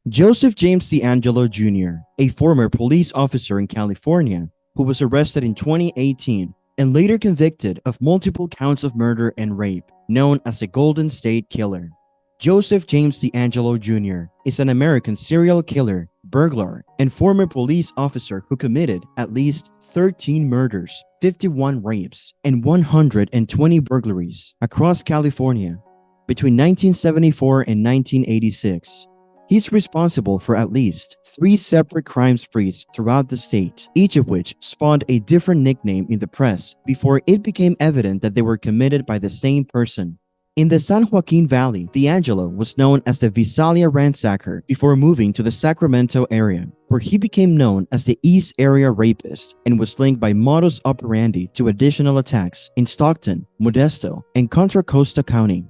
Joseph James DeAngelo Jr., a former police officer in California who was arrested in 2018 and later convicted of multiple counts of murder and rape, known as the Golden State Killer. Joseph James DeAngelo Jr. is an American serial killer, burglar, and former police officer who committed at least 13 murders, 51 rapes, and 120 burglaries across California between 1974 and 1986. He's responsible for at least 3 separate crime sprees throughout the state, each of which spawned a different nickname in the press before it became evident that they were committed by the same person. In the San Joaquin Valley, DeAngelo was known as the Visalia Ransacker before moving to the Sacramento area, where he became known as the East Area Rapist and was linked by modus operandi to additional attacks in Stockton, Modesto, and Contra Costa County.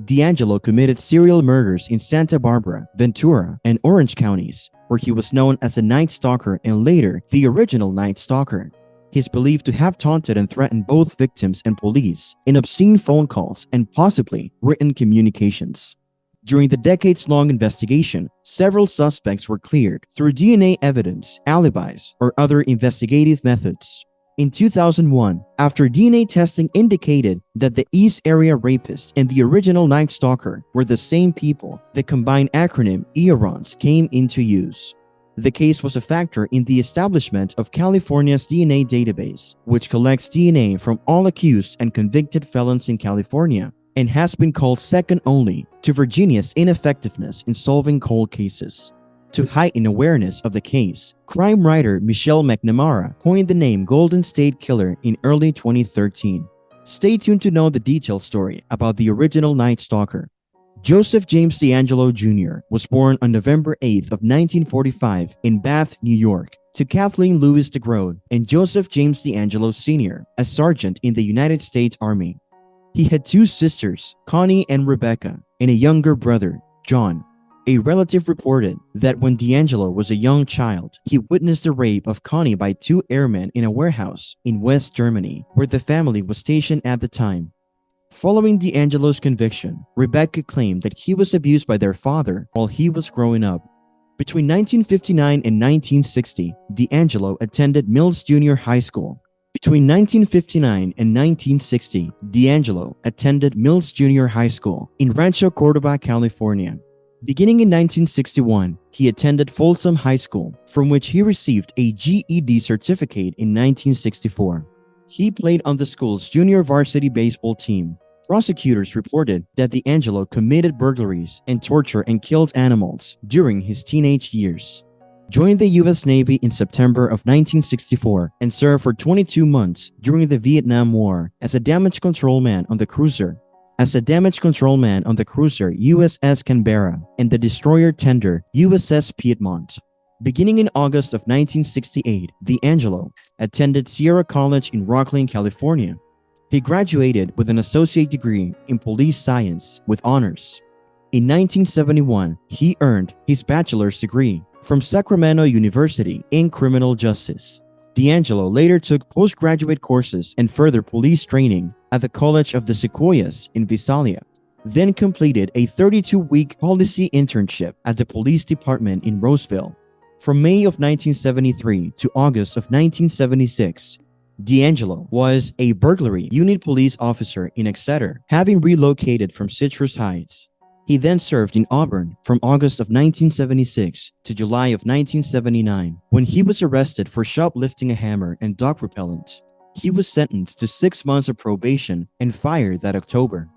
DeAngelo committed serial murders in Santa Barbara, Ventura, and Orange counties, where he was known as the Night Stalker and later the original Night Stalker. He's believed to have taunted and threatened both victims and police in obscene phone calls and possibly written communications. During the decades-long investigation, several suspects were cleared through DNA evidence, alibis, or other investigative methods. In 2001, after DNA testing indicated that the East Area Rapist and the original Night Stalker were the same people, the combined acronym EARONS came into use. The case was a factor in the establishment of California's DNA database, which collects DNA from all accused and convicted felons in California, and has been called second only to Virginia's ineffectiveness in solving cold cases. To heighten awareness of the case, crime writer Michelle McNamara coined the name Golden State Killer in early 2013. Stay tuned to know the detailed story about the original Night Stalker. Joseph James DeAngelo Jr. was born on November 8th of 1945 in Bath, New York, to Kathleen Louise DeGrode and Joseph James DeAngelo Sr., a sergeant in the United States Army. He had 2 sisters, Connie and Rebecca, and a younger brother, John. A relative reported that when DeAngelo was a young child, he witnessed the rape of Connie by 2 airmen in a warehouse in West Germany, where the family was stationed at the time. Following DeAngelo's conviction, Rebecca claimed that he was abused by their father while he was growing up. Between 1959 and 1960, DeAngelo attended Mills Junior High School. Between 1959 and 1960, DeAngelo attended Mills Junior High School in Rancho Cordova, California. Beginning in 1961, he attended Folsom High School, from which he received a GED certificate in 1964. He played on the school's junior varsity baseball team. Prosecutors reported that DeAngelo committed burglaries and tortured and killed animals during his teenage years. Joined the U.S. Navy in September of 1964 and served for 22 months during the Vietnam War as a damage control man on the cruiser USS Canberra and the destroyer tender USS Piedmont. Beginning in August of 1968, DeAngelo attended Sierra College in Rocklin, California. He graduated with an associate degree in police science with honors. In 1971, he earned his bachelor's degree from Sacramento University in criminal justice. DeAngelo later took postgraduate courses and further police training at the College of the Sequoias in Visalia, then completed a 32-week policy internship at the police department in Roseville. From May of 1973 to August of 1976, DeAngelo was a burglary unit police officer in Exeter, having relocated from Citrus Heights. He then served in Auburn from August of 1976 to July of 1979, when he was arrested for shoplifting a hammer and dog repellent. He was sentenced to 6 months of probation and fired that October.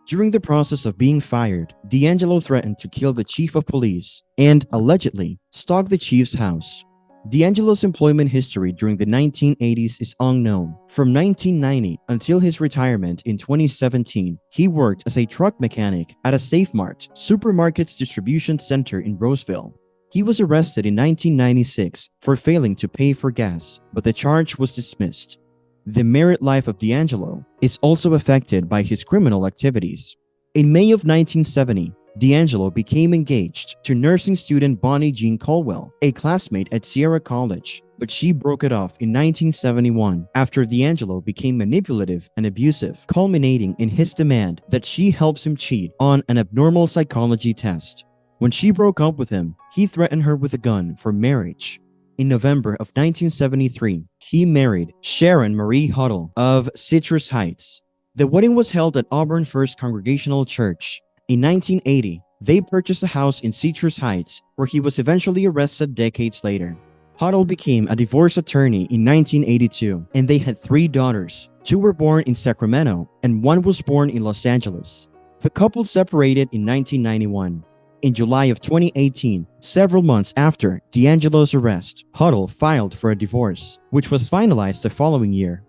During the process of being fired, DeAngelo threatened to kill the chief of police and, allegedly, stalked the chief's house. DeAngelo's employment history during the 1980s is unknown. From 1990 until his retirement in 2017, he worked as a truck mechanic at a SafeMart supermarket's distribution center in Roseville. He was arrested in 1996 for failing to pay for gas, but the charge was dismissed. The married life of DeAngelo is also affected by his criminal activities. In May of 1970, DeAngelo became engaged to nursing student Bonnie Jean Colwell, a classmate at Sierra College, but she broke it off in 1971 after DeAngelo became manipulative and abusive, culminating in his demand that she helps him cheat on an abnormal psychology test. When she broke up with him, he threatened her with a gun for marriage. In November of 1973, he married Sharon Marie Huddle of Citrus Heights. The wedding was held at Auburn First Congregational Church. In 1980, they purchased a house in Citrus Heights, where he was eventually arrested decades later. Huddle became a divorce attorney in 1982, and they had 3 daughters. 2 were born in Sacramento, and 1 was born in Los Angeles. The couple separated in 1991. In July of 2018, several months after DeAngelo's arrest, Huddle filed for a divorce, which was finalized the following year.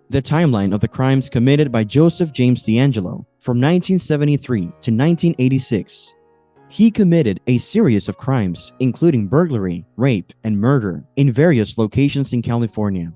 The timeline of the crimes committed by Joseph James DeAngelo from 1973 to 1986. He committed a series of crimes, including burglary, rape, and murder, in various locations in California.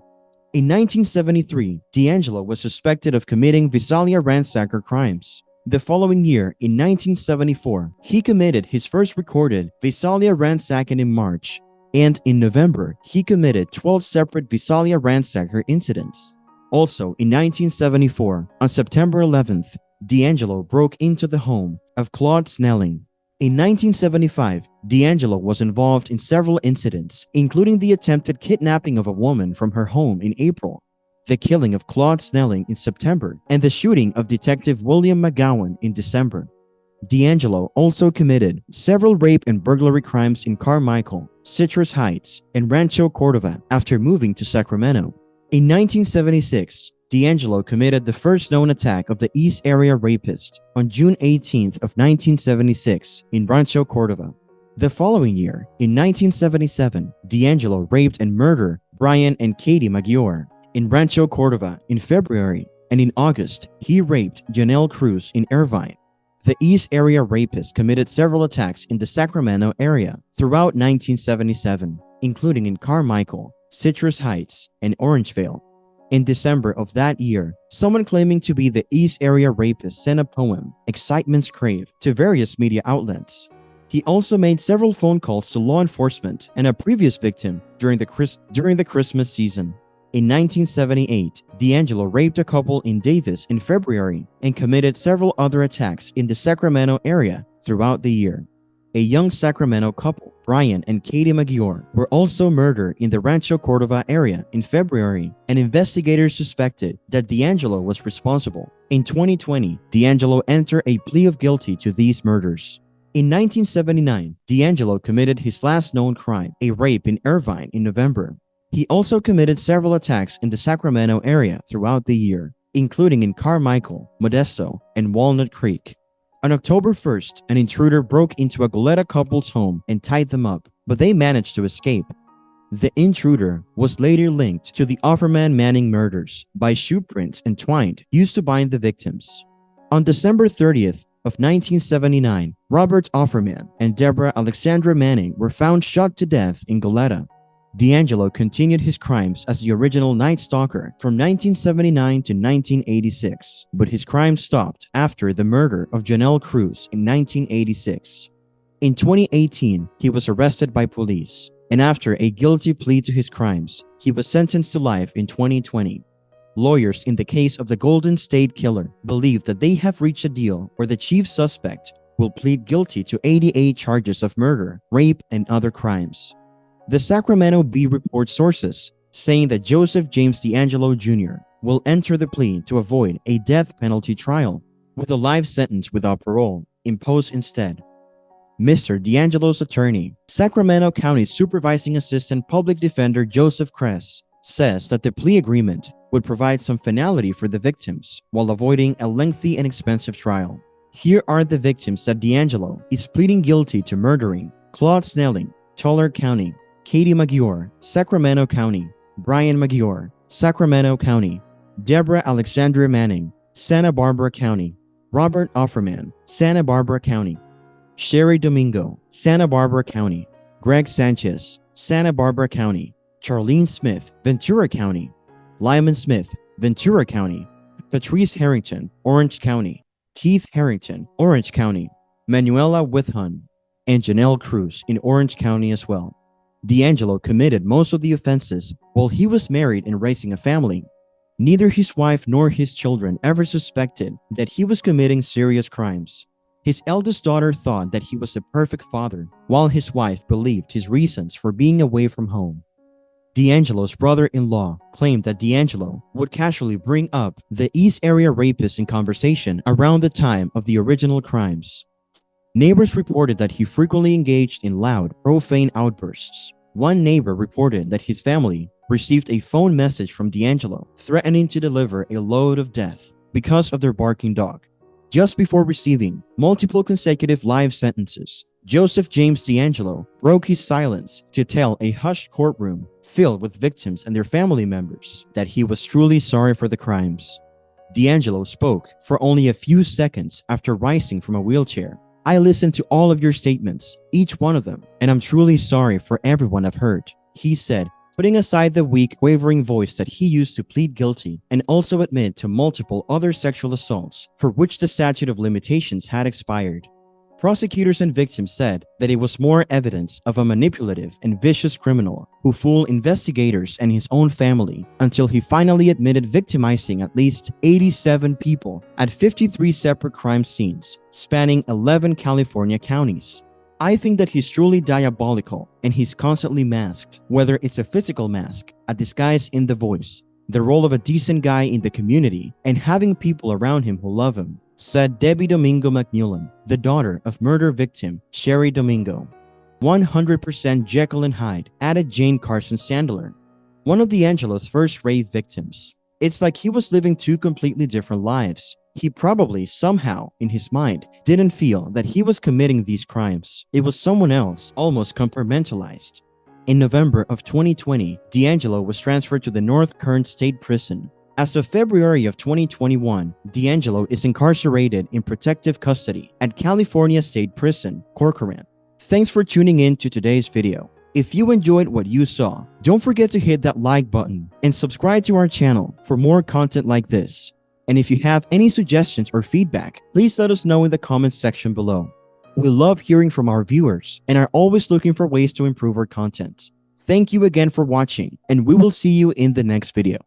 In 1973, DeAngelo was suspected of committing Visalia ransacker crimes. The following year, in 1974, he committed his first recorded Visalia ransacking in March, and in November, he committed 12 separate Visalia ransacker incidents. Also, in 1974, on September 11th, DeAngelo broke into the home of Claude Snelling. In 1975, DeAngelo was involved in several incidents, including the attempted kidnapping of a woman from her home in April, the killing of Claude Snelling in September, and the shooting of Detective William McGowan in December. DeAngelo also committed several rape and burglary crimes in Carmichael, Citrus Heights, and Rancho Cordova after moving to Sacramento. In 1976, DeAngelo committed the first known attack of the East Area Rapist on June 18th of 1976 in Rancho Cordova. The following year, in 1977, DeAngelo raped and murdered Brian and Katie Maggiore in Rancho Cordova in February, and in August, he raped Janelle Cruz in Irvine. The East Area Rapist committed several attacks in the Sacramento area throughout 1977, including in Carmichael, Citrus Heights, and Orangevale. In December of that year, someone claiming to be the East Area Rapist sent a poem, Excitement's Crave, to various media outlets. He also made several phone calls to law enforcement and a previous victim during the Christmas season. In 1978, DeAngelo raped a couple in Davis in February and committed several other attacks in the Sacramento area throughout the year. A young Sacramento couple, Brian and Katie Maggiore, were also murdered in the Rancho Cordova area in February, and investigators suspected that DeAngelo was responsible. In 2020, DeAngelo entered a plea of guilty to these murders. In 1979, DeAngelo committed his last known crime, a rape in Irvine in November. He also committed several attacks in the Sacramento area throughout the year, including in Carmichael, Modesto, and Walnut Creek. On October 1st, an intruder broke into a Goleta couple's home and tied them up, but they managed to escape. The intruder was later linked to the Offerman Manning murders by shoe prints and twine used to bind the victims. On December 30th of 1979, Robert Offerman and Deborah Alexandra Manning were found shot to death in Goleta. DeAngelo continued his crimes as the original Night Stalker from 1979 to 1986, but his crimes stopped after the murder of Janelle Cruz in 1986. In 2018, he was arrested by police, and after a guilty plea to his crimes, he was sentenced to life in 2020. Lawyers in the case of the Golden State Killer believe that they have reached a deal where the chief suspect will plead guilty to 88 charges of murder, rape, and other crimes. The Sacramento Bee reports sources saying that Joseph James DeAngelo Jr. will enter the plea to avoid a death penalty trial, with a life sentence without parole imposed instead. Mr. DeAngelo's attorney, Sacramento County Supervising Assistant Public Defender Joseph Kress, says that the plea agreement would provide some finality for the victims while avoiding a lengthy and expensive trial. Here are the victims that DeAngelo is pleading guilty to murdering: Claude Snelling, Tulare County; Katie Maggiore, Sacramento County; Brian Maggiore, Sacramento County; Deborah Alexandra Manning, Santa Barbara County; Robert Offerman, Santa Barbara County; Sherry Domingo, Santa Barbara County; Greg Sanchez, Santa Barbara County; Charlene Smith, Ventura County; Lyman Smith, Ventura County; Patrice Harrington, Orange County; Keith Harrington, Orange County; Manuela Withun, and Janelle Cruz in Orange County as well. DeAngelo committed most of the offenses while he was married and raising a family. Neither his wife nor his children ever suspected that he was committing serious crimes. His eldest daughter thought that he was a perfect father, while his wife believed his reasons for being away from home. DeAngelo's brother-in-law claimed that DeAngelo would casually bring up the East Area rapist in conversation around the time of the original crimes. Neighbors reported that he frequently engaged in loud, profane outbursts. One neighbor reported that his family received a phone message from DeAngelo threatening to deliver a load of death because of their barking dog. Just before receiving multiple consecutive life sentences, Joseph James DeAngelo broke his silence to tell a hushed courtroom filled with victims and their family members that he was truly sorry for the crimes. DeAngelo spoke for only a few seconds after rising from a wheelchair. "I listened to all of your statements, each one of them, and I'm truly sorry for everyone I've hurt," he said, putting aside the weak, quavering voice that he used to plead guilty and also admit to multiple other sexual assaults for which the statute of limitations had expired. Prosecutors and victims said that it was more evidence of a manipulative and vicious criminal who fooled investigators and his own family until he finally admitted victimizing at least 87 people at 53 separate crime scenes spanning 11 California counties. "I think that he's truly diabolical and he's constantly masked, whether it's a physical mask, a disguise in the voice, the role of a decent guy in the community, and having people around him who love him," said Debbie Domingo McMullen, the daughter of murder victim Sherry Domingo. 100% Jekyll and Hyde, added Jane Carson Sandler, one of DeAngelo's first rape victims. "It's like he was living two completely different lives. He probably, somehow, in his mind, didn't feel that he was committing these crimes. It was someone else, almost compartmentalized." In November of 2020, DeAngelo was transferred to the North Kern State Prison. As of February of 2021, DeAngelo is incarcerated in protective custody at California State Prison, Corcoran. Thanks for tuning in to today's video. If you enjoyed what you saw, don't forget to hit that like button and subscribe to our channel for more content like this. And if you have any suggestions or feedback, please let us know in the comments section below. We love hearing from our viewers and are always looking for ways to improve our content. Thank you again for watching, and we will see you in the next video.